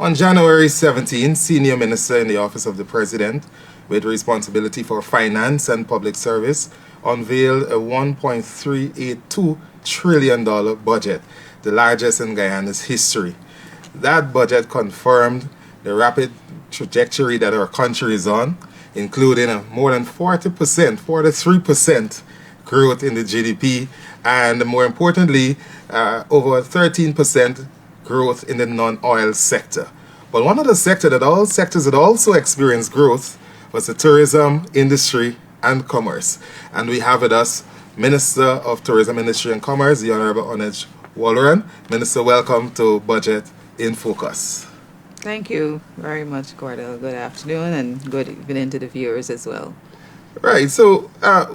On January 17, Senior Minister in the Office of the President with responsibility for finance and public service unveiled a $1.382 trillion budget, the largest in Guyana's history. That budget confirmed the rapid trajectory that our country is on, including a more than 40%, 43% growth in the GDP, and more importantly, over 13% growth in the non-oil sector. But one of the sectors that also experienced growth was the tourism industry and commerce. And we have with us Minister of Tourism, Industry and Commerce, the Honorable Oneidge Walrond. Minister, welcome to Budget in Focus. Thank you very much, Cordell. Good afternoon and good evening to the viewers as well. Right, so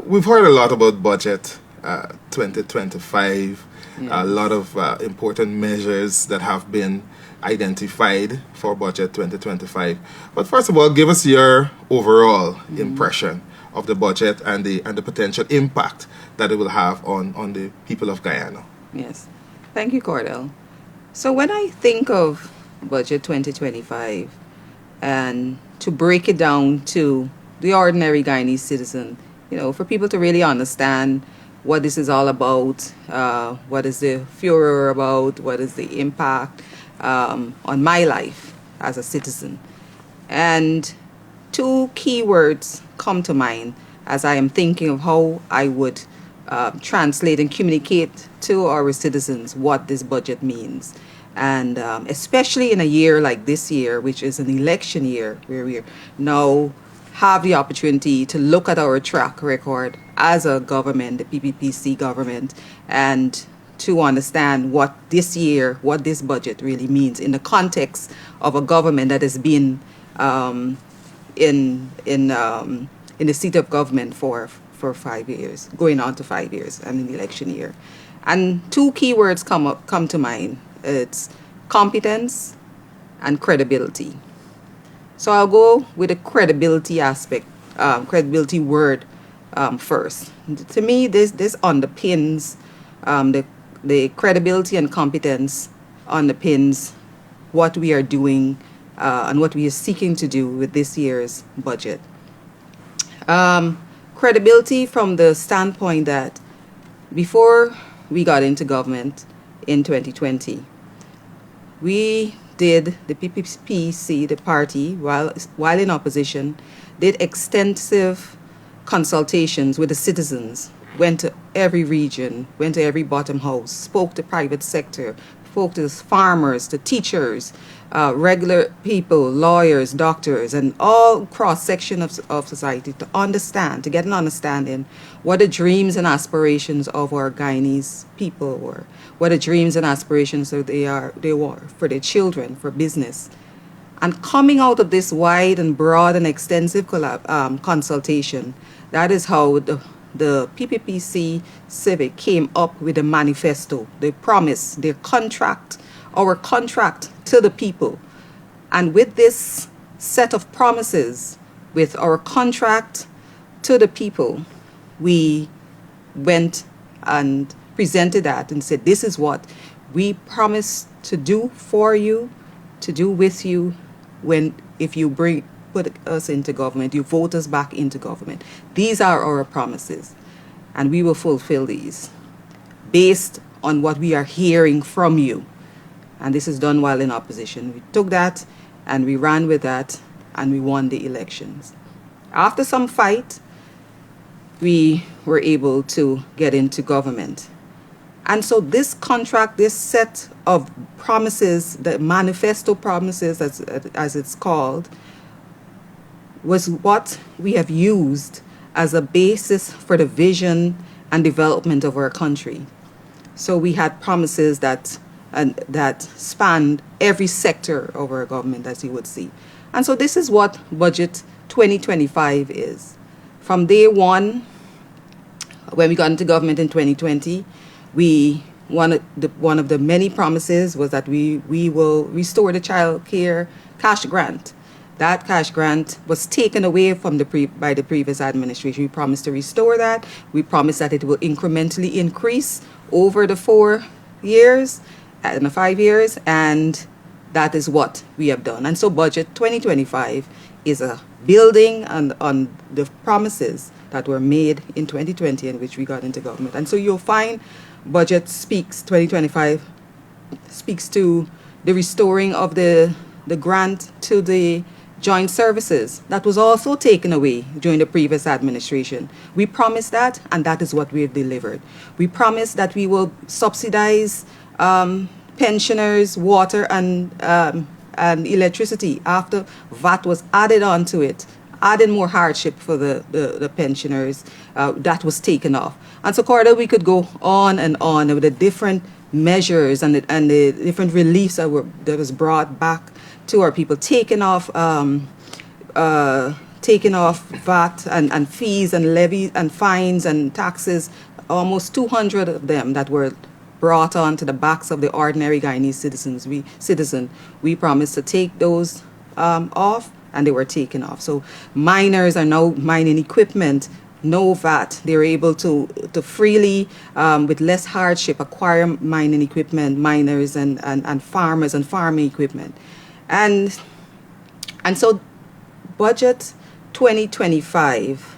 we've heard a lot about Budget 2025, yes. A lot of important measures that have been identified for Budget 2025. But first of all, give us your overall impression of the budget and the potential impact that it will have on the people of Guyana. Yes, thank you, Cordell. So when I think of Budget 2025, and to break it down to the ordinary Guyanese citizen, for people to really understand what this is all about, what is the furor about, what is the impact on my life as a citizen. And two key words come to mind as I am thinking of how I would translate and communicate to our citizens what this budget means. And especially in a year like this year, which is an election year, where we now have the opportunity to look at our track record as a government, the PPPC government, and to understand what this budget really means in the context of a government that has been in the seat of government for 5 years, going on to 5 years, and in the election year. And two key words come to mind. It's competence and credibility. So I'll go with the credibility aspect, credibility word first. To me, this underpins the credibility and competence underpins what we are doing and what we are seeking to do with this year's budget. Credibility from the standpoint that before we got into government in 2020, we did, the PPPC, the party, while in opposition, did extensive consultations with the citizens, went to every region, went to every bottom house, spoke to private sector, spoke to farmers, to teachers, regular people, lawyers, doctors, and all cross-section of society to get an understanding what the dreams and aspirations of our Guyanese people were, what the dreams and aspirations they were for their children, for business. And coming out of this wide and broad and extensive consultation, that is how the PPPC Civic came up with a manifesto, the promise, their contract, our contract to the people. And with this set of promises, with our contract to the people, we went and presented that and said, this is what we promise to do for you, to do with you, if you put us into government, you vote us back into government. These are our promises, and we will fulfill these based on what we are hearing from you. And this is done while in opposition. We took that and we ran with that and we won the elections. After some fight, we were able to get into government. And so this contract, this set of promises, the manifesto promises as it's called, was what we have used as a basis for the vision and development of our country. So we had promises that spanned every sector of our government, as you would see. And so this is what Budget 2025 is. From day one, when we got into government in 2020, one of the many promises was that we will restore the child care cash grant. That cash grant was taken away from by the previous administration. We promised to restore that. We promised that it will incrementally increase over the 4 years and the 5 years, and that is what we have done. And so Budget 2025 is a building on the promises that were made in 2020 in which we got into government. And so you'll find Budget 2025 speaks to the restoring of the grant to the joint services that was also taken away during the previous administration. We promised that, and that is what we have delivered. We promised that we will subsidize pensioners' water and electricity after VAT was added onto it, adding more hardship for the pensioners. That was taken off. And so, Corda, we could go on and on with the different measures and the different reliefs that was brought back to our people, taking off VAT and fees and levies and fines and taxes, almost 200 of them that were brought on to the backs of the ordinary Guyanese citizen. We promised to take those off, and they were taken off. So miners are now mining equipment, no VAT. They're able to freely, with less hardship, acquire mining equipment, miners and farmers and farming equipment. And so Budget 2025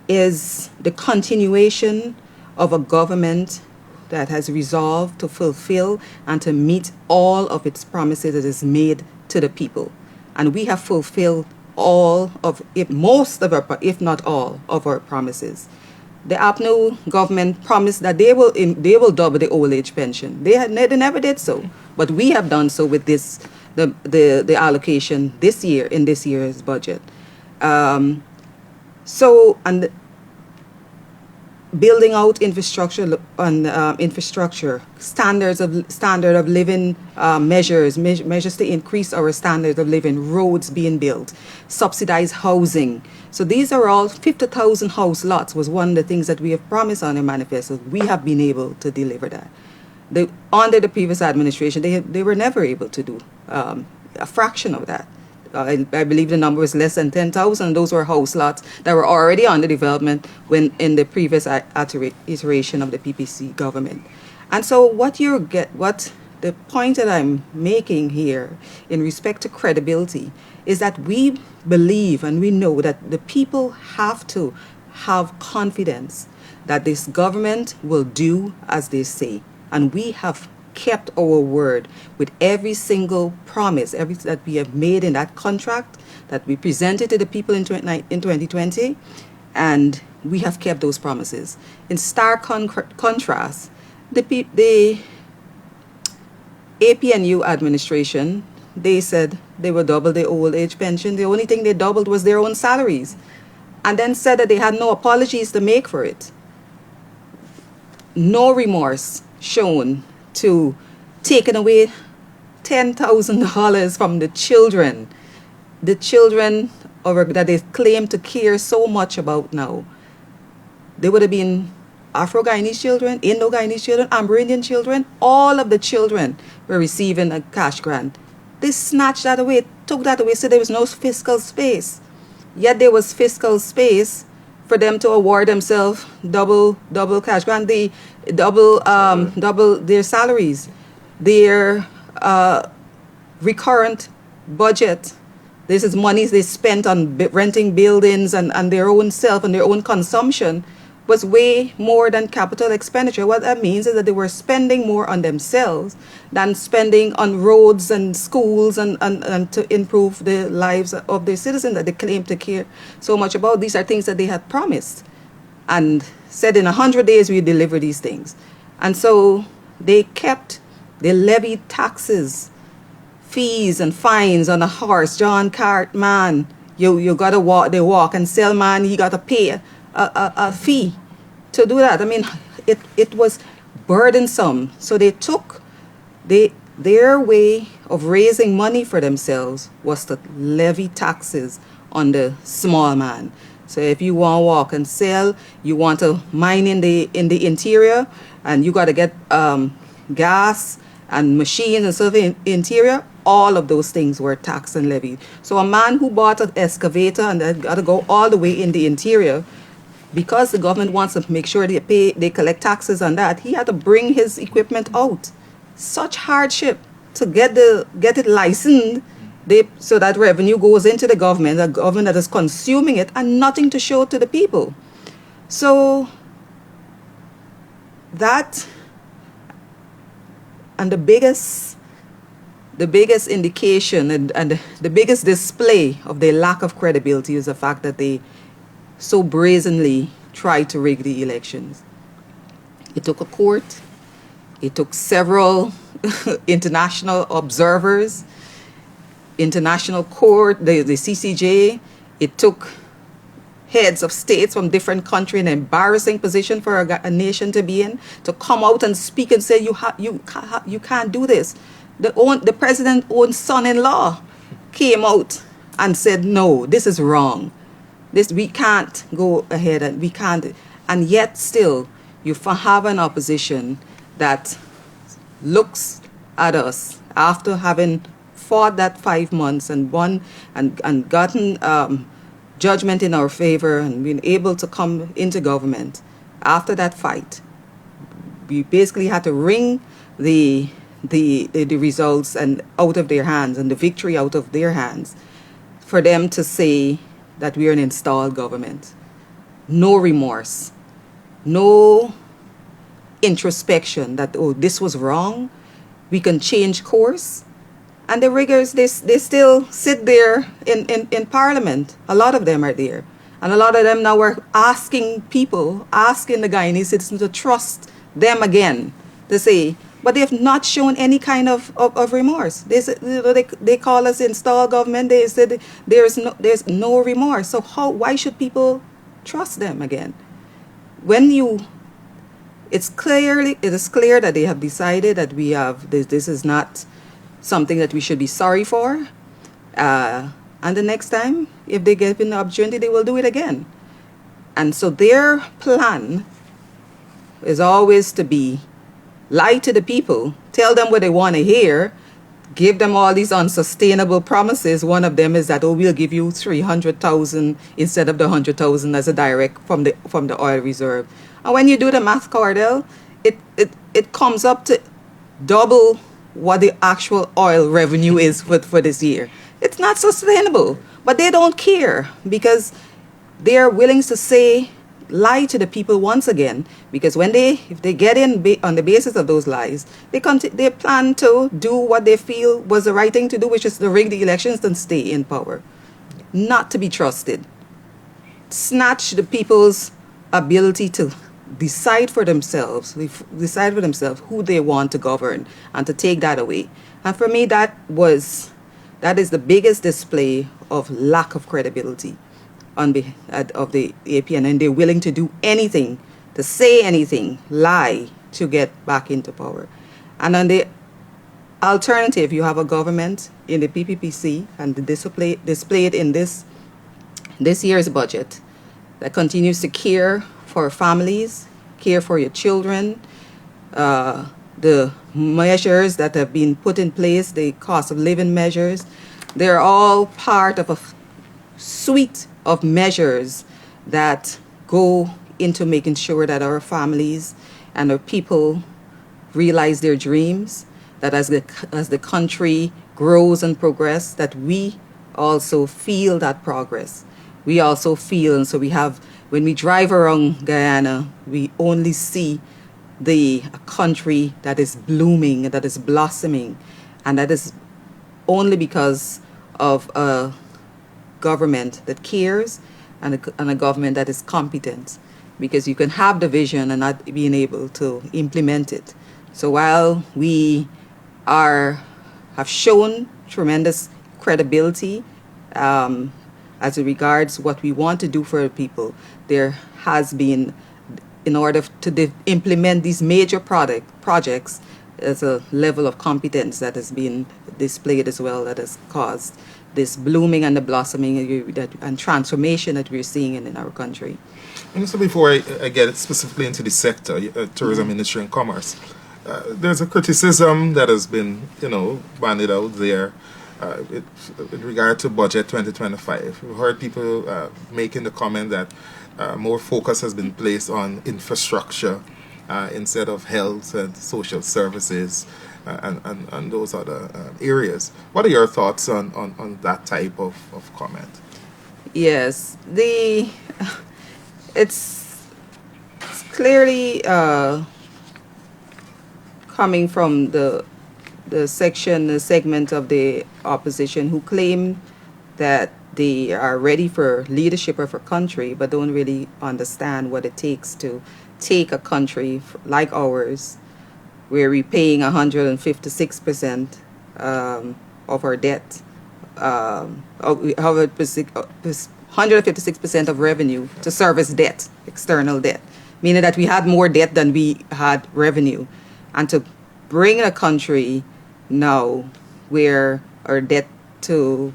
is the continuation of a government that has resolved to fulfill and to meet all of its promises that is made to the people. And we have fulfilled most of our, if not all, of our promises. The APNU government promised that they will double the old age pension. They never did so, but we have done so with the allocation this year in this year's budget. Building out infrastructure standard of living measures to increase our standards of living, roads being built, subsidized housing. So these are all 50,000 house lots was one of the things that we have promised on the manifesto. We have been able to deliver that. Under the previous administration, they were never able to do a fraction of that. I believe the number was less than 10,000. Those were house lots that were already under development when in the previous iteration of the PPC government. And so what the point that I'm making here in respect to credibility is that we believe and we know that the people have to have confidence that this government will do as they say. And we have kept our word with every single promise, that we have made in that contract that we presented to the people in 2020, and we have kept those promises. In stark contrast, the APNU administration, they said they will double the old age pension. The only thing they doubled was their own salaries, and then said that they had no apologies to make for it. No remorse shown to taking away $10,000 from the children that they claim to care so much about now. They would have been Afro-Guyanese children, Indo-Guyanese children, Amerindian children. All of the children were receiving a cash grant. They snatched that away, took that away, so there was no fiscal space. Yet there was fiscal space for them to award themselves double cash grant, double their salaries, their recurrent budget. This is monies they spent on renting buildings and their own self and their own consumption was way more than capital expenditure. What that means is that they were spending more on themselves than spending on roads and schools and to improve the lives of their citizens that they claim to care so much about. These are things that they had promised and said in 100 days we deliver these things. And so they levied taxes, fees and fines on a horse, John cart man. You gotta walk and sell man, he gotta pay a fee to do that. I mean, it was burdensome. So they took their way of raising money for themselves was to levy taxes on the small man. So if you want to walk and sell, you want to mine in the interior, and you got to get gas and machines and stuff in interior, all of those things were taxed and levied. So a man who bought an excavator and then got to go all the way in the interior, because the government wants to make sure they collect taxes on that, he had to bring his equipment out. Such hardship to get it licensed, so that revenue goes into the government, a government that is consuming it, and nothing to show to the people. So that, and the biggest indication and the biggest display of their lack of credibility is the fact that they so brazenly tried to rig the elections. It took a court, it took several international observers, international court, the CCJ. It took heads of states from different countries, an embarrassing position for a nation to be in, to come out and speak and say you can't do this. The president's own son-in-law came out and said, no, this is wrong. We can't go ahead, and we can't. And yet still you have an opposition that looks at us after having fought that 5 months and won and gotten judgment in our favor and been able to come into government. After that fight, we basically had to wring the results and out of their hands, and the victory out of their hands, for them to say that we are an installed government. No remorse, no introspection that, oh, this was wrong, we can change course. And the riggers, they still sit there in Parliament. A lot of them are there. And a lot of them now are asking the Guyanese citizens to trust them again, to say, but they have not shown any kind of remorse. They call us installed government. They said there's no remorse. So why should people trust them again? It is clear that they have decided that this is not something that we should be sorry for. And the next time, if they get an opportunity, they will do it again. And so their plan is always to be lie to the people, tell them what they want to hear, give them all these unsustainable promises. One of them is that, oh, we'll give you 300,000 instead of the 100,000 as a direct from the oil reserve. And when you do the math, Cordell, it comes up to double what the actual oil revenue is for this year. It's not sustainable, but they don't care because they are willing to lie to the people once again, because if they get in on the basis of those lies, they plan to do what they feel was the right thing to do, which is to rig the elections and stay in power, not to be trusted, snatch the people's ability to decide for themselves who they want to govern, and to take that away. And for me, that is the biggest display of lack of credibility of the APN, and they're willing to do anything, to say anything, lie to get back into power. And on the alternative, you have a government in the PPPC, and displayed in this year's budget, that continues to care for families, care for your children. The measures that have been put in place, the cost of living measures, they're all part of a suite of measures that go into making sure that our families and our people realize their dreams, that as the country grows and progresses, that we also feel that progress. We also feel, and so when we drive around Guyana, we only see a country that is blooming, that is blossoming, and that is only because of a government that cares and a government that is competent, because you can have the vision and not being able to implement it. So while we have shown tremendous credibility as regards what we want to do for people, there has been, in order to implement these major projects, there's a level of competence that has been displayed as well, that has caused this blooming and the blossoming and transformation that we're seeing in our country. And so before I get specifically into the sector, tourism industry and commerce, there's a criticism that has been, bandied out there with regard to budget 2025. We've heard people making the comment that more focus has been placed on infrastructure instead of health and social services. and those other areas. What are your thoughts on that type of comment? Yes, it's clearly coming from the segment of the opposition who claim that they are ready for leadership of a country, but don't really understand what it takes to take a country like ours, where we're paying 156% of our debt, 156% of revenue to service debt, external debt, meaning that we had more debt than we had revenue, and to bring a country now where our debt to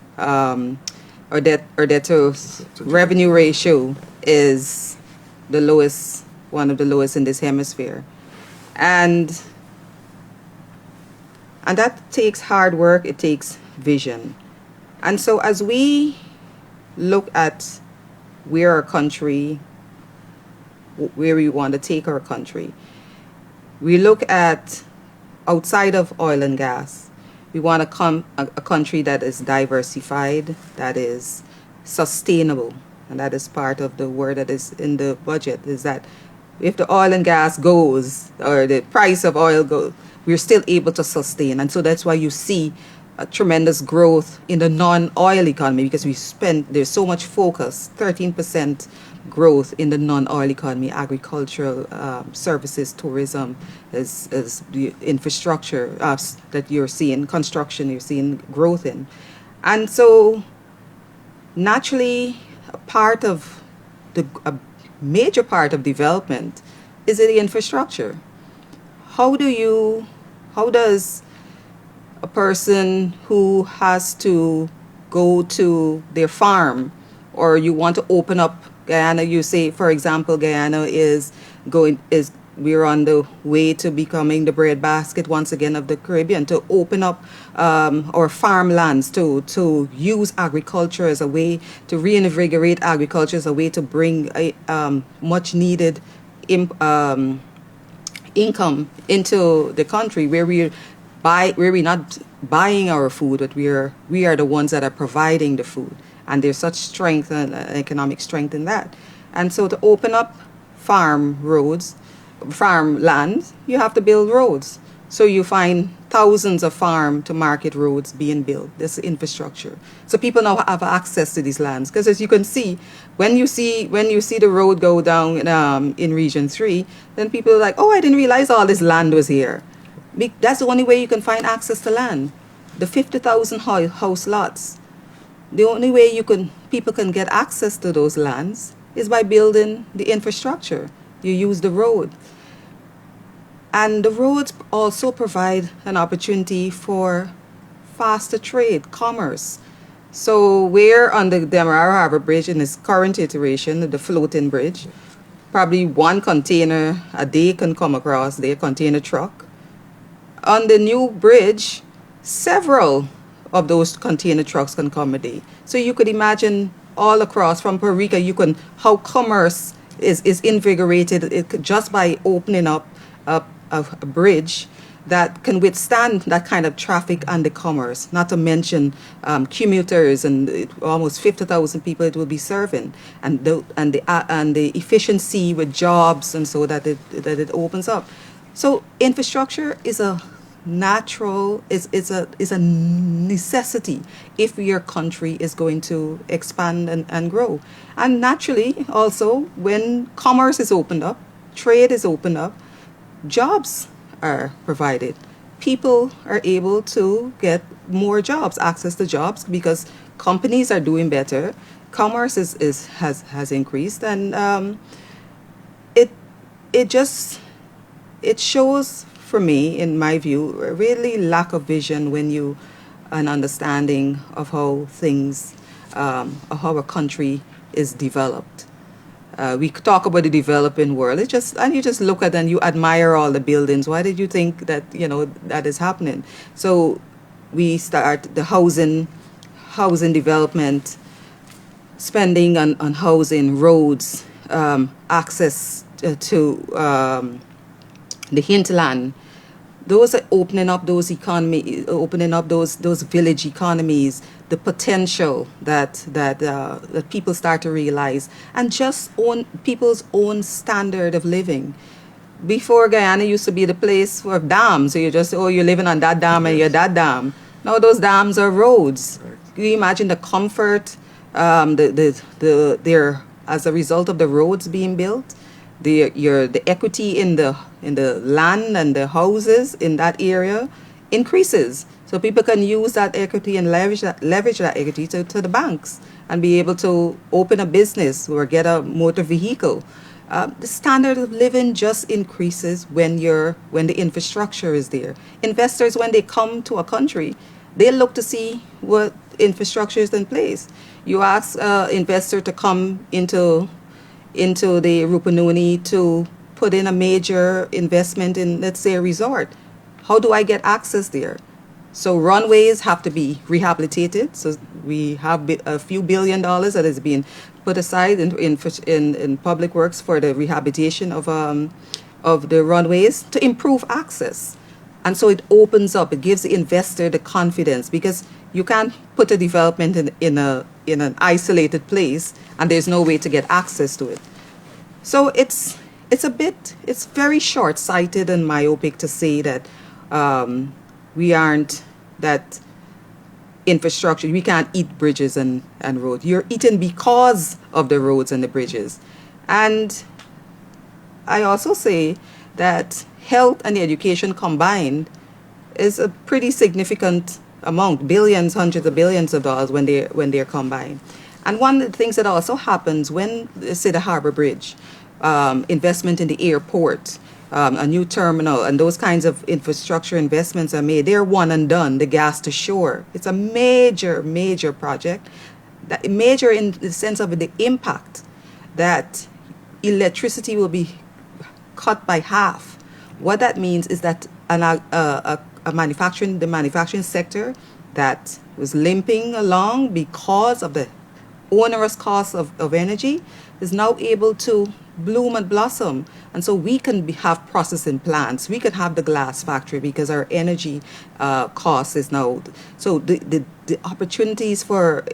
revenue ratio is the lowest, one of the lowest in this hemisphere, and that takes hard work. It takes vision. And so as we look at where our country, where we want to take our country, we look at outside of oil and gas. We want to come a country that is diversified, that is sustainable, and that is part of the word that is in the budget, is that if the oil and gas goes, or the price of oil goes, we're still able to sustain. And so that's why you see a tremendous growth in the non-oil economy, because there's so much focus, 13% growth in the non-oil economy, agricultural services, tourism, as the infrastructure that you're seeing, construction, you're seeing growth in. And so naturally, a major part of development is the infrastructure. How does a person who has to go to their farm, or you want to open up Guyana, you say, for example, Guyana we're on the way to becoming the breadbasket once again of the Caribbean, to open up our farmlands, to use agriculture as a way to reinvigorate agriculture, as a way to bring much needed income into the country, where we're not buying our food, but we are the ones that are providing the food. And there's such strength and economic strength in that. And so to open up farmlands, you have to build roads. So you find thousands of farm to market roads being built. This infrastructure. So people now have access to these lands. Because as you can see, when you see the road go down in Region 3, then people are like, oh, I didn't realize all this land was here. That's the only way you can find access to land. The 50,000 house lots. The only way people can get access to those lands is by building the infrastructure. You use the road. And the roads also provide an opportunity for faster trade, commerce. So we're on the Demerara Harbor Bridge in its current iteration, the floating bridge. Probably one container a day can come across their container truck. On the new bridge, several of those container trucks can come a day. So you could imagine all across from Puerto Rico, how commerce is invigorated just by opening up a bridge that can withstand that kind of traffic and the commerce, not to mention commuters and almost 50,000 people it will be serving, and the efficiency with jobs, and so that it opens up. So infrastructure is a necessity if your country is going to expand and grow. And naturally, also, when commerce is opened up, trade is opened up, jobs are provided. People are able to get more jobs, access to jobs, because companies are doing better. Commerce has increased, and it shows, for me, in my view, a really lack of vision an understanding of how things, of how a country is developed. We talk about the developing world. You just look at and you admire all the buildings. Why did you think that that is happening? So we start the housing development, spending on housing, roads, access to the hinterland, those are opening up those those village economies, the potential that people start to realize, and just own people's own standard of living. Before, Guyana used to be the place for dams. So you just, oh, you're living on that dam and you're that dam. Now those dams are roads. Can you imagine the comfort, there as a result of the roads being built, the equity in the land and the houses in that area increases. So people can use that equity and leverage that equity to the banks and be able to open a business or get a motor vehicle. The standard of living just increases when the infrastructure is there. Investors, when they come to a country, they look to see what infrastructure is in place. You ask an investor to come into the Rupununi to put in a major investment in, let's say, a resort. How do I get access there? So runways have to be rehabilitated. So we have a few $1 billion that is being put aside in public works for the rehabilitation of the runways to improve access. And so it opens up, it gives the investor the confidence, because you can't put a development in an isolated place and there's no way to get access to it. So it's very short-sighted and myopic to say that we aren't that infrastructure. We can't eat bridges and roads. You're eating because of the roads and the bridges. And I also say that health and education combined is a pretty significant amount, billions, hundreds of billions of dollars when they're combined. And one of the things that also happens when, say, the Harbor Bridge, investment in the airport, a new terminal, and those kinds of infrastructure investments are made. They're one and done. The gas to shore. It's a major, major project. Major in the sense of the impact that electricity will be cut by half. What that means is that the manufacturing sector that was limping along because of the onerous cost of energy is now able to bloom and blossom. And so we can have processing plants. We can have the glass factory because our energy cost is now. So the opportunities for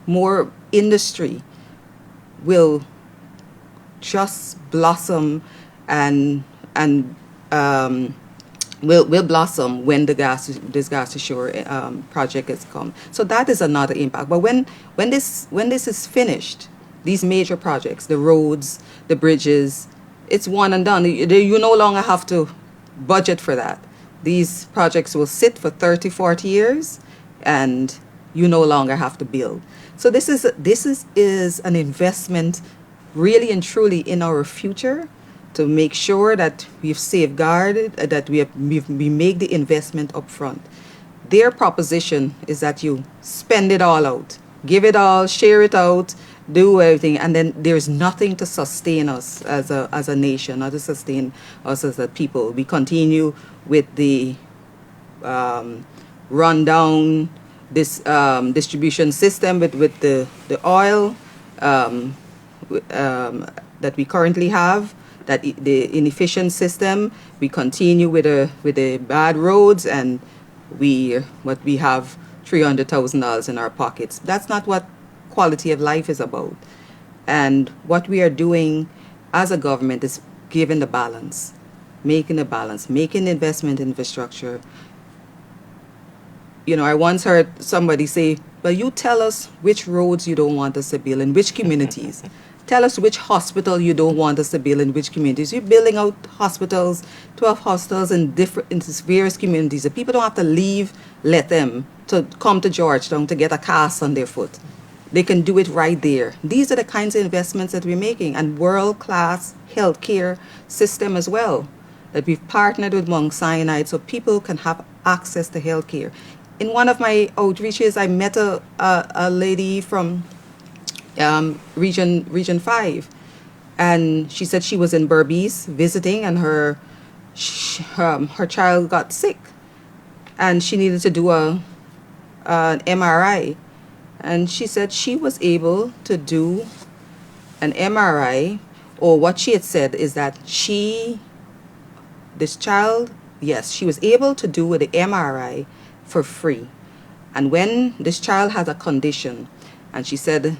more industry will just blossom and will blossom when this gas to shore project has come. So that is another impact. But when this is finished, these major projects, the roads, the bridges, it's one and done. You no longer have to budget for that. These projects will sit for 30, 40 years, and you no longer have to build. So this is an investment really and truly in our future, to make sure that we've safeguarded, that we make the investment up front. Their proposition is that you spend it all out, give it all, share it out, do everything, and then there's nothing to sustain us as a nation, not to sustain us as a people. We continue with the rundown distribution system with the oil that we currently have. That the inefficient system, we continue with the bad roads, and we have $300,000 in our pockets. That's not what quality of life is about. And what we are doing as a government is giving the balance, making investment in infrastructure. You know, I once heard somebody say, well, you tell us which roads you don't want us to build in which communities. Tell us which hospital you don't want us to build in which communities. You're building out hospitals, 12 hospitals in various communities. If people don't have to let them to come to Georgetown to get a cast on their foot. They can do it right there. These are the kinds of investments that we're making, and world-class healthcare system as well, that we've partnered with Mount Sinai so people can have access to healthcare. In one of my outreaches, I met a lady from Region 5, and she said she was in Berbice visiting, and her child got sick, and she needed to do an MRI, and she said she was able to do an MRI, or what she had said is that this child yes, she was able to do the MRI for free. And when this child has a condition, and she said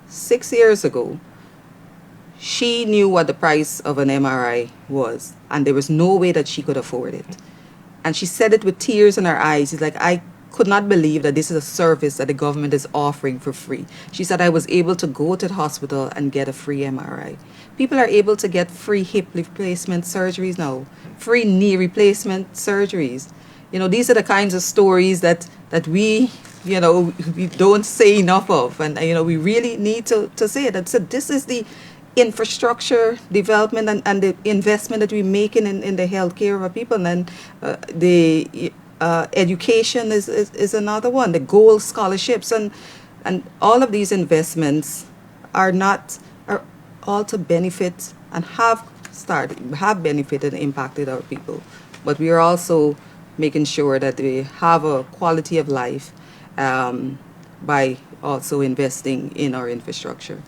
6 years ago, she knew what the price of an MRI was, and there was no way that she could afford it. And she said it with tears in her eyes. She's like, I could not believe that this is a service that the government is offering for free. She said, I was able to go to the hospital and get a free MRI. People are able to get free hip replacement surgeries now, free knee replacement surgeries. You know, these are the kinds of stories that we, you know, we don't say enough of. And, you know, we really need to say that. So this is the infrastructure development and the investment that we're making in the healthcare of our people. And the education is another one, the gold scholarships. And all of these investments are all to benefit and have benefited and impacted our people. But we are also making sure that they have a quality of life by also investing in our infrastructure.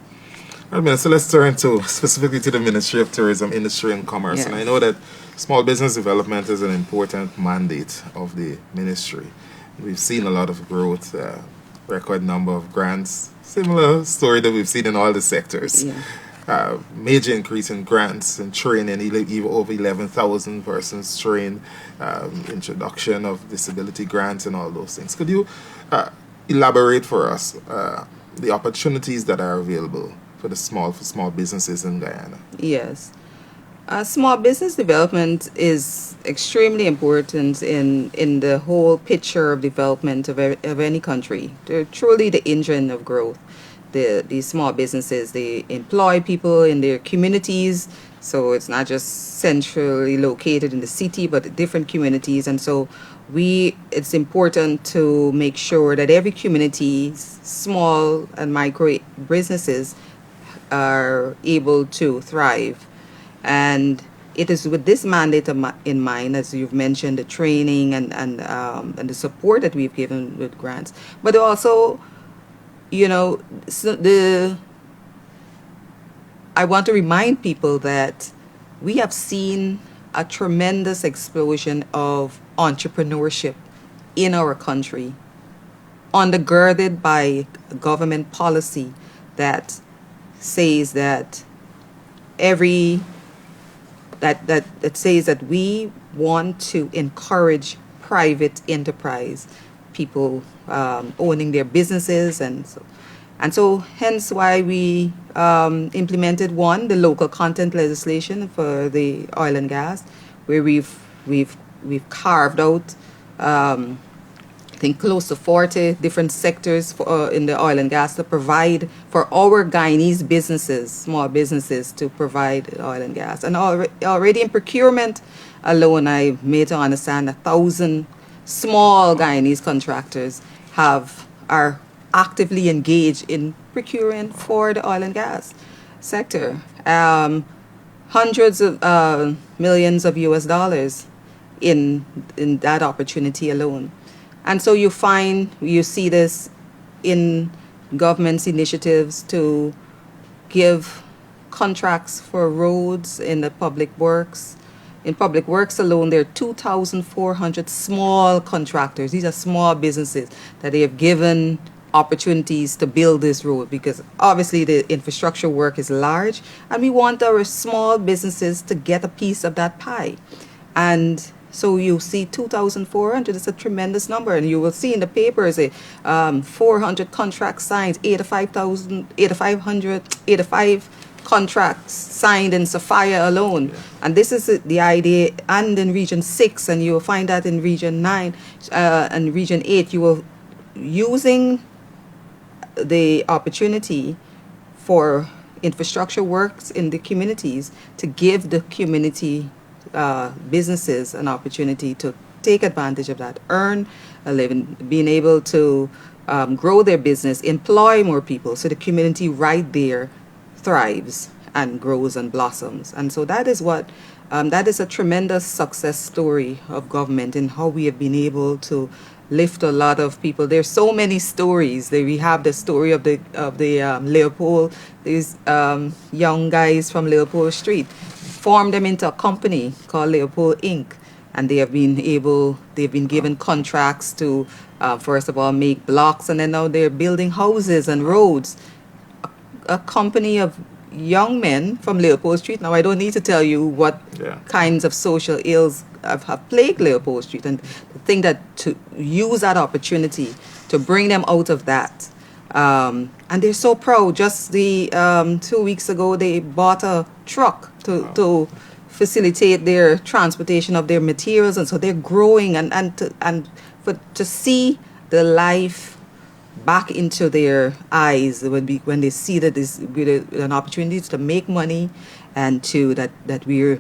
All right, so let's turn specifically to the Ministry of Tourism, Industry and Commerce. Yes. And I know that small business development is an important mandate of the ministry. We've seen a lot of growth, record number of grants, similar story that we've seen in all the sectors. Yeah. Major increase in grants and training, even over 11,000 persons trained, introduction of disability grants and all those things. Could you elaborate for us the opportunities that are available for small businesses in Guyana? Yes. Small business development is extremely important in the whole picture of development of any country. They're truly the engine of growth. These small businesses, they employ people in their communities, so it's not just centrally located in the city, but different communities. And so it's important to make sure that every community, small and micro businesses, are able to thrive. And it is with this mandate in mind, as you've mentioned, the training and the support that we've given with grants, but also, you know, I want to remind people that we have seen a tremendous explosion of entrepreneurship in our country, undergirded by government policy that says that says that we want to encourage private enterprise, people owning their businesses, and so hence why we implemented the local content legislation for the oil and gas, where we've carved out I think close to 40 different sectors in the oil and gas to provide for our Guyanese businesses, small businesses, to provide oil and gas. And already in procurement alone, I made to understand 1,000 small Guyanese contractors are actively engaged in procuring for the oil and gas sector. Hundreds of millions of US dollars in that opportunity alone. And so you see this in government's initiatives to give contracts for roads in the public works. In public works alone, there are 2,400 small contractors. These are small businesses that they have given opportunities to build this road, because obviously the infrastructure work is large, and we want our small businesses to get a piece of that pie. And so you see 2,400 is a tremendous number, and you will see in the papers 400 contracts signed, 85 contracts signed in Sophia alone. Yeah. And this is the idea, and in Region 6, and you will find that in Region 9 and Region 8, you will using the opportunity for infrastructure works in the communities to give the community businesses an opportunity to take advantage of that, earn a living, being able to grow their business, employ more people, so the community right there thrives and grows and blossoms. And so that is what that is a tremendous success story of government, and how we have been able to lift a lot of people. There's so many stories. We have the story of the Leopold, these young guys from Leopold Street, formed them into a company called Leopold Inc. and they've been given contracts to, first of all, make blocks, and then now they're building houses and roads. A company of young men from Leopold Street. Now, I don't need to tell you what kinds of social ills have plagued Leopold Street, and the thing that to use that opportunity to bring them out of that. And they're so proud. Just 2 weeks ago, they bought a truck to facilitate their transportation of their materials, and so they're growing, and to see the life back into their eyes when they see that this with an opportunity to make money, and to that we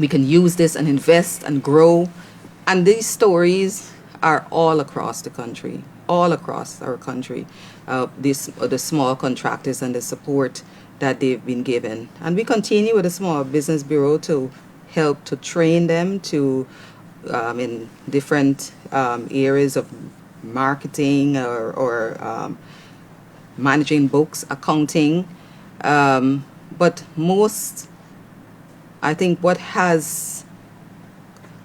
can use this and invest and grow. And these stories are all across the country, all across our country. The small contractors and the support that they've been given, and we continue with the Small Business Bureau to help to train them to in different areas of marketing or managing books, accounting, but most, I think, what has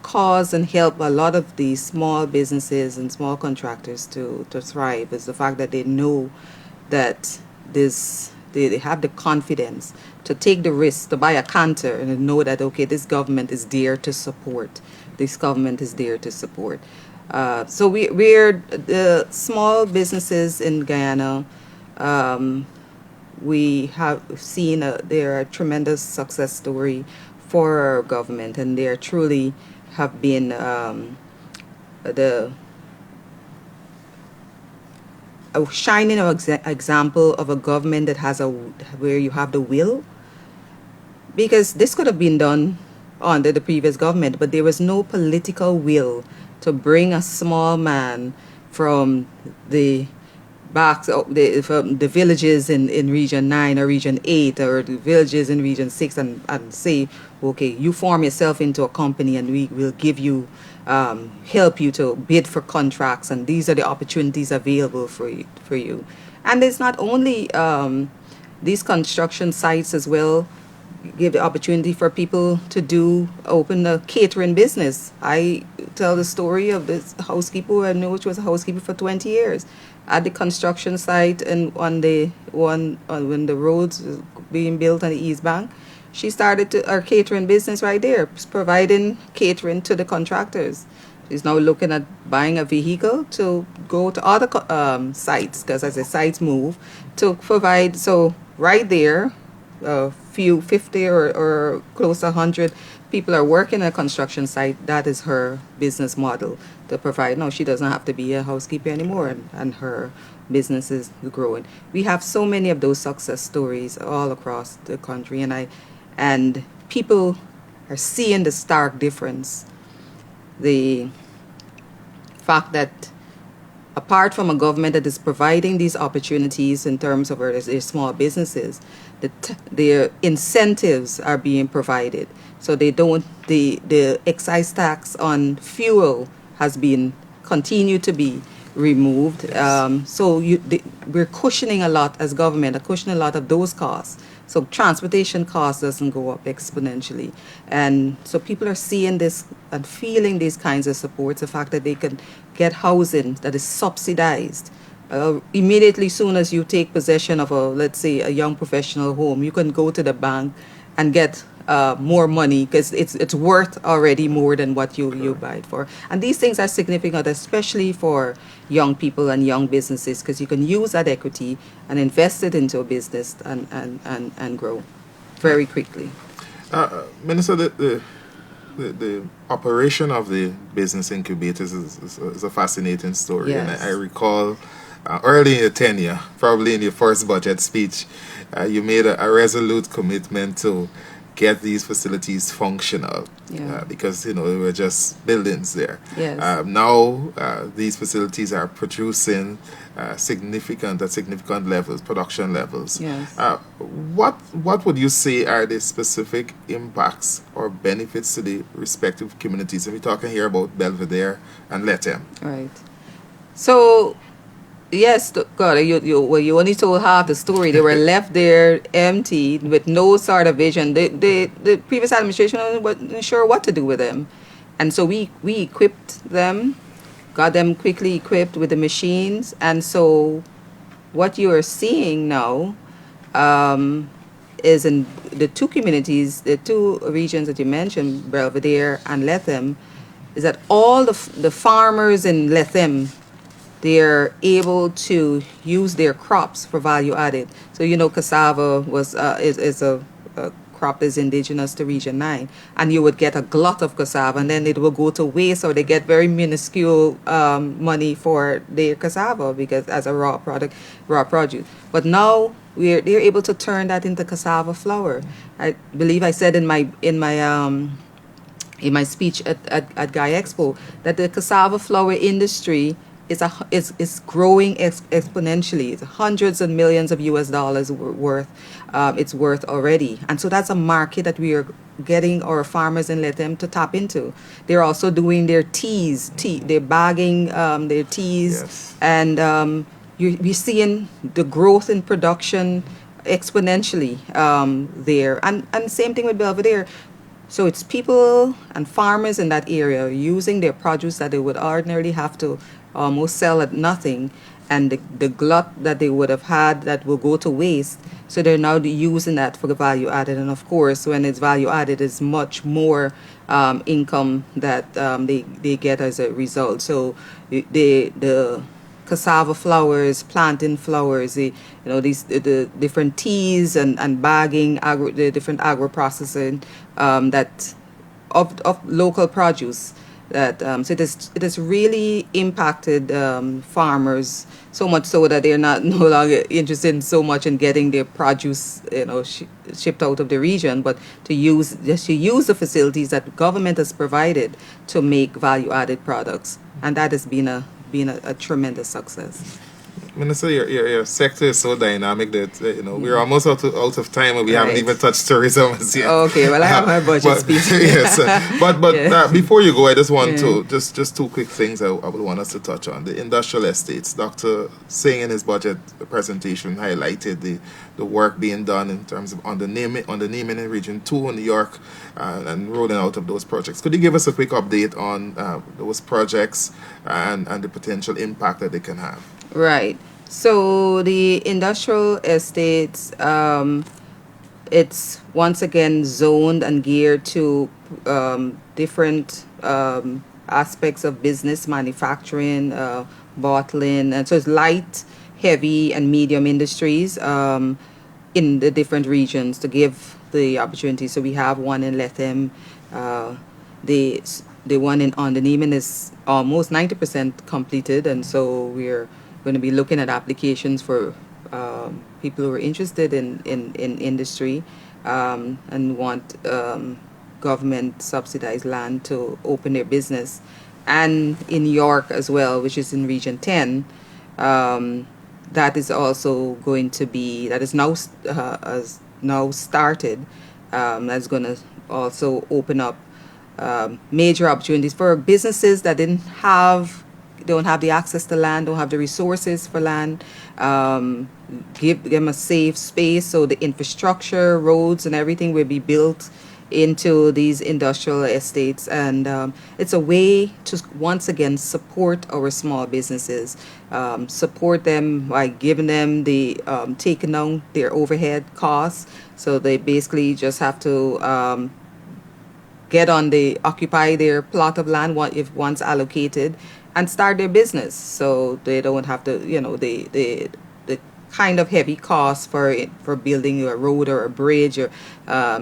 caused and helped a lot of these small businesses and small contractors to thrive is the fact that they know that they have the confidence to take the risk to buy a canter and know that, okay, this government is there to support. This government is there to support. So we're the small businesses in Guyana. We have seen they're a tremendous success story for our government, and they truly have been the a shining example of a government that has where you have the will. Because this could have been done under the previous government, but there was no political will to bring a small man from the from the villages in Region 9 or Region 8 or the villages in Region 6 and say, okay, you form yourself into a company and we will give you, help you to bid for contracts, and these are the opportunities available for you. And it's not only these construction sites as well give the opportunity for people to open a catering business. I tell the story of this housekeeper who I knew, which was a housekeeper for 20 years at the construction site, and when the roads was being built on the East Bank, she started her catering business right there, providing catering to the contractors. She's now looking at buying a vehicle to go to other sites, because as the sites move, to provide. So right there, a few 50 or close to 100 people are working at a construction site. That is her business model to provide. No, she doesn't have to be a housekeeper anymore, and her business is growing. We have so many of those success stories all across the country, and people are seeing the stark difference. The fact that apart from a government that is providing these opportunities in terms of their small businesses, their incentives are being provided. So they don't, the excise tax on fuel has been continued to be removed. Yes. So we're cushioning a lot as government, cushioning a lot of those costs. So transportation costs doesn't go up exponentially. And so people are seeing this and feeling these kinds of supports, the fact that they can get housing that is subsidized. Immediately soon as you take possession of let's say a young professional home, you can go to the bank and get more money, because it's worth already more than what you buy it for. And these things are significant, especially for young people and young businesses, because you can use that equity and invest it into a business and grow very quickly. Minister, the operation of the business incubators is a fascinating story. Yes. And I recall early in your tenure, probably in your first budget speech, you made a resolute commitment to get these facilities functional, because they were just buildings there. Yes. Now these facilities are producing significant levels, production levels. Yes. What would you say are the specific impacts or benefits to the respective communities? And we're talking here about Belvedere and Lethem. Right. So Yes, God, you only told half the story. They were left there empty with no sort of vision. The previous administration wasn't sure what to do with them, and so we equipped them, got them quickly equipped with the machines, and so what you are seeing now um, is in the two communities, the two regions that you mentioned, Belvedere and Lethem, is that all the farmers in Lethem, they're able to use their crops for value added. So cassava is a crop that's indigenous to Region 9, and you would get a glut of cassava, and then it will go to waste, or they get very minuscule money for their cassava because as a raw produce. But now they're able to turn that into cassava flour. I believe I said in my speech at Guy Expo that the cassava flour industry is growing exponentially. It's hundreds of millions of US dollars worth. It's worth already, and so that's a market that we are getting our farmers and let them to tap into. They're also doing their teas. They're bagging their teas, Yes. and you're seeing the growth in production exponentially there, and same thing with Belvedere. So it's people and farmers in that area using their produce that they would ordinarily have to almost sell at nothing, and the glut that they would have had that will go to waste. So they're now using that for the value added, and of course, when it's value added, it's much more income that they get as a result. So the cassava flours, plantain flours, the different teas and bagging, the different agro processing that of local produce. That so it has really impacted farmers so much so that they're not no longer interested in so much in getting their produce shipped out of the region, but to use the facilities that the government has provided to make value added products, and that has been a tremendous success. Minister, your sector is so dynamic that we're almost out of time, and we haven't even touched tourism as yet. Okay, well, I have my budget speech. Yes, but Yeah. before you go, I just want to just two quick things I would want us to touch on. The industrial estates. Dr. Singh in his budget presentation highlighted the work being done in terms of on the naming in Region 2 in New York, and rolling out of those projects. Could you give us a quick update on those projects and the potential impact that they can have? Right. So the industrial estates, it's once again zoned and geared to different aspects of business, manufacturing, bottling, and so it's light, heavy, and medium industries in the different regions to give the opportunity. So we have one in Lethem. The one on the Neiman is almost 90% completed, and so we're going to be looking at applications for people who are interested in industry and want government subsidized land to open their business. And in New York as well, which is in Region 10, that is also going to be, that is now has now started. That's going to also open up major opportunities for businesses that don't have the access to land, don't have the resources for land. Give them a safe space so the infrastructure, roads, and everything will be built into these industrial estates, and it's a way to once again support our small businesses, support them by giving them the taking down their overhead costs, so they basically just have to occupy their plot of land if once allocated, and start their business, so they don't have to the kind of heavy costs for building a road or a bridge, or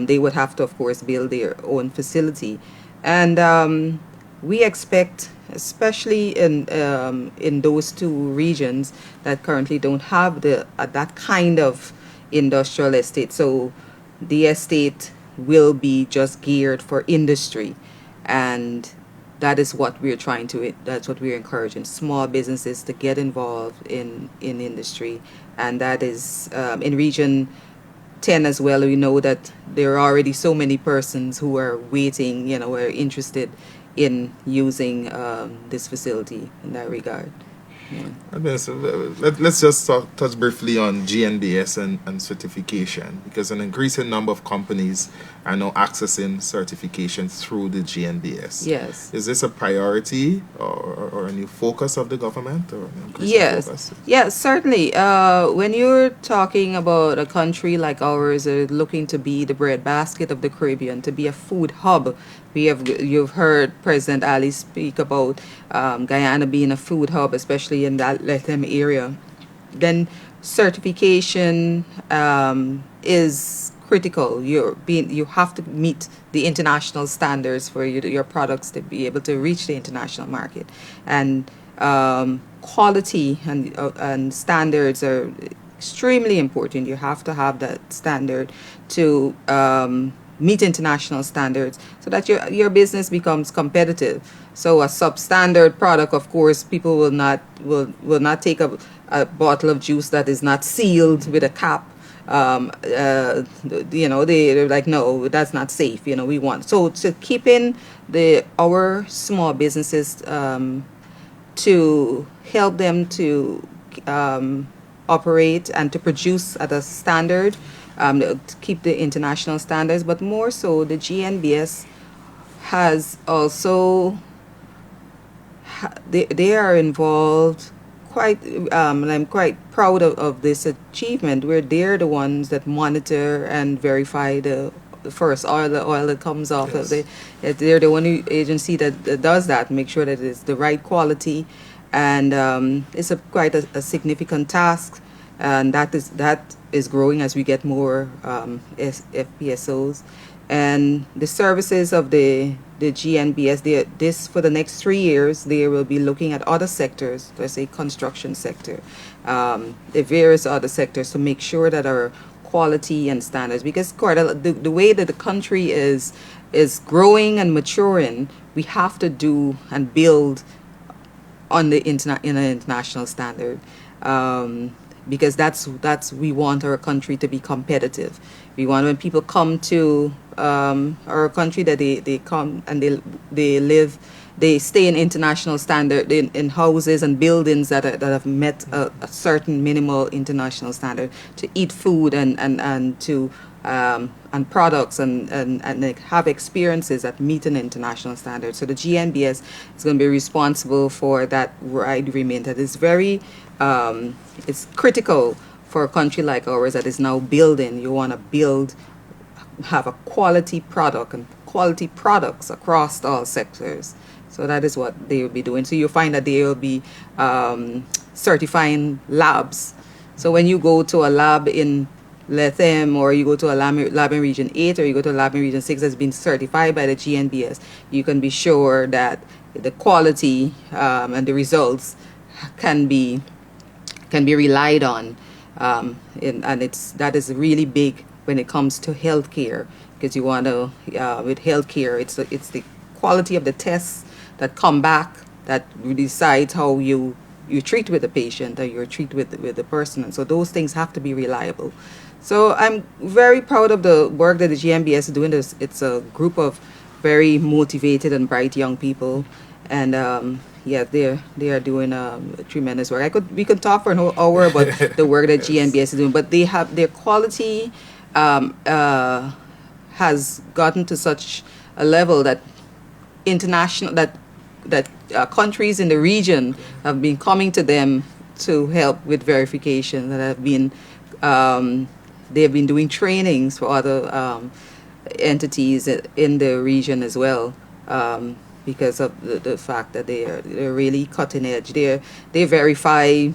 they would have to of course build their own facility. And we expect, especially in those two regions that currently don't have that kind of industrial estate, so the estate will be just geared for industry, and that is what that's what we're encouraging small businesses to get involved in industry. And that is in Region 10 as well. We know that there are already so many persons who are waiting, are interested in using this facility in that regard. Let's just touch briefly on GNBS and certification, because an increasing number of companies are now accessing certification through the GNBS. Yes. Is this a priority or a new focus of the government, or an increasing Yes, focus? yes, certainly. When you're talking about a country like ours, looking to be the breadbasket of the Caribbean, to be a food hub, you've heard President Ali speak about Guyana being a food hub, especially in that Latin area. Then certification is critical. You have to meet the international standards for your products to be able to reach the international market, and quality and standards are extremely important. You have to have that standard to meet international standards so that your business becomes competitive. So a substandard product, of course, people will not take a bottle of juice that is not sealed with a cap. They're like, no, that's not safe. We want to keeping our small businesses to help them to operate and to produce at a standard, to keep the international standards, but more so the GNBS has also they are involved quite, and I'm quite proud of this achievement, where they're the ones that monitor and verify the first oil, the oil that comes off of they're the only agency that does that, make sure that it's the right quality, and it's quite a significant task, and that is growing as we get more FPSOs, and the services of the GNBS. This for the next 3 years, they will be looking at other sectors, let's say construction sector, the various other sectors, to make sure that our quality and standards, because the way that the country is growing and maturing, we have to do and build on in an international standard, because that's we want our country to be competitive. We want, when people come to our country, that they come and they stay in international standard in houses and buildings that have met a certain minimal international standard, to eat food and to and products and have experiences that meet an international standard. So the GNBS is going to be responsible for that wide remain. That is very it's critical for a country like ours that is now building. You want to have a quality product and quality products across all sectors. So that is what they will be doing. So you'll find that they will be certifying labs. So when you go to a lab in Lethem, or you go to a lab in Region 8, or you go to a lab in Region 6 that's been certified by the GNBS, you can be sure that the quality and the results can be relied on. And that is really big when it comes to healthcare, because you want to with healthcare, it's the quality of the tests that come back that decides how you treat with the patient, or you treat with the person, and so those things have to be reliable. So I'm very proud of the work that the GNBS is doing. It's a group of very motivated and bright young people, and they are doing tremendous work. We could talk for an hour about the work that GNBS is doing, but they have their quality has gotten to such a level that international that countries in the region have been coming to them to help with verification. That have been they have been doing trainings for other entities in the region as well. Because of the fact that they're really cutting edge. They verify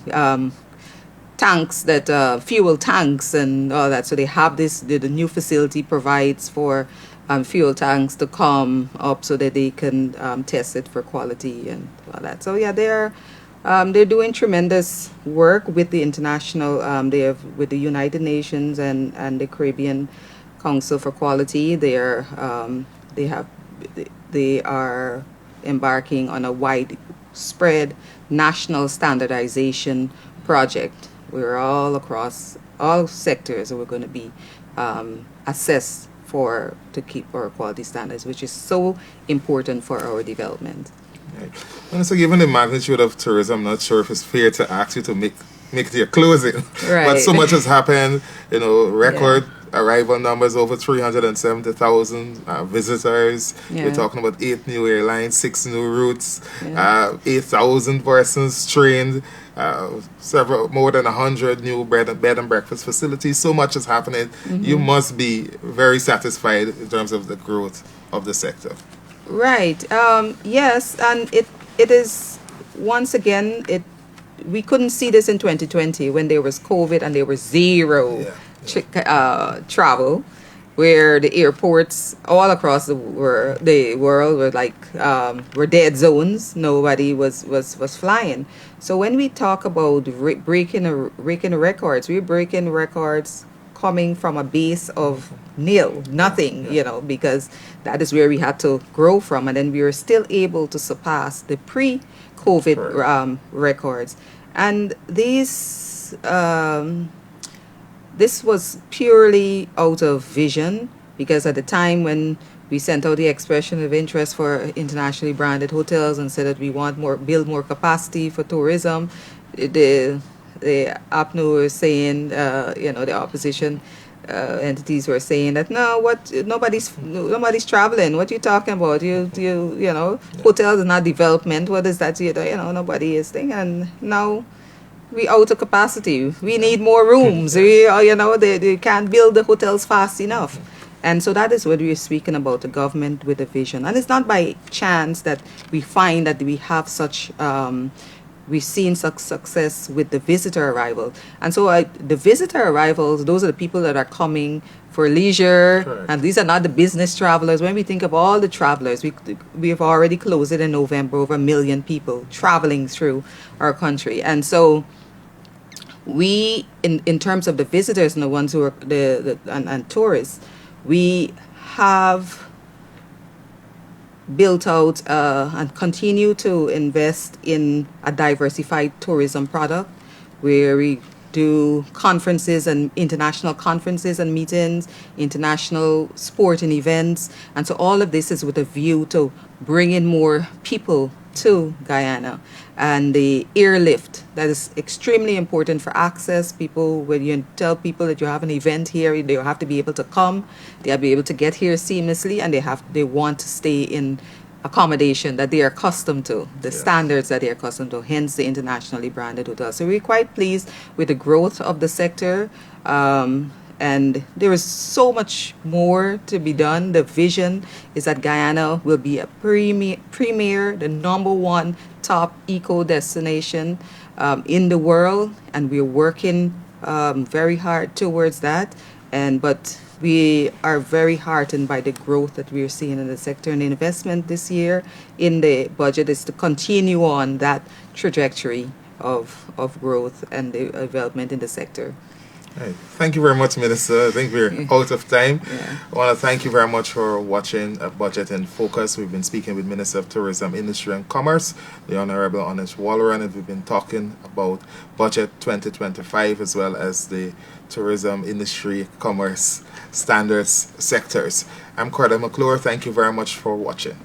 tanks, that fuel tanks and all that. So they have this. The new facility provides for fuel tanks to come up so that they can test it for quality and all that. So yeah, they're doing tremendous work with the international. With the United Nations and the Caribbean Council for Quality. They are embarking on a widespread national standardization project. We're all across all sectors, and we're going to be assessed to keep our quality standards, which is so important for our development. And so given the magnitude of tourism, I'm not sure if it's fair to ask you to make it your closing. Right. But so much has happened, record arrival numbers over 370,000 visitors. Yeah. We're talking about 8 new airlines, 6 new routes, 8,000 persons trained, more than 100 new bed and breakfast facilities. So much is happening. You must be very satisfied in terms of the growth of the sector. Right. Yes, and it is, once again, we couldn't see this in 2020 when there was COVID and there was zero travel, where the airports all across the world were like were dead zones. Nobody was flying. So when we talk about breaking records, we're breaking records coming from a base of nothing, because that is where we had to grow from, and then we were still able to surpass the pre-COVID records. And this was purely out of vision, because at the time when we sent out the expression of interest for internationally branded hotels and said that we want build more capacity for tourism, the APNU were saying, the opposition entities were saying that nobody's traveling. What are you talking about? Hotels are not development. What is that? Nobody is thinking. And now we out of capacity. We need more rooms. They can't build the hotels fast enough. And so that is what we're speaking about, the government with a vision. And it's not by chance that we find that we have such we've seen such success with the visitor arrival. And so the visitor arrivals, those are the people that are coming for leisure. Correct. And these are not the business travelers. When we think of all the travelers, we have already closed it in November, over 1 million people traveling through our country. And so we, in terms of the visitors and the ones who are and tourists, we have built out and continue to invest in a diversified tourism product, where we do conferences and international conferences and meetings, international sport and events. And so all of this is with a view to bring in more people to Guyana. And the airlift, that is extremely important for access. When you tell people that you have an event here, they have to be able to come, they have to be able to get here seamlessly, and they want to stay in accommodation that they are accustomed to, the standards that they are accustomed to, hence the internationally branded hotels. So we're quite pleased with the growth of the sector. And there is so much more to be done. The vision is that Guyana will be a premier, the #1 top eco destination in the world, and we're working very hard towards that. But we are very heartened by the growth that we are seeing in the sector, and the investment this year in the budget is to continue on that trajectory of growth and the development in the sector. Right. Thank you very much, Minister. I think we're out of time. I want to thank you very much for watching Budget in Focus. We've been speaking with Minister of Tourism, Industry and Commerce, the Honorable Oneidge Walrond, and we've been talking about Budget 2025 as well as the tourism industry, commerce, standards sectors. I'm Corda McClure. Thank you very much for watching.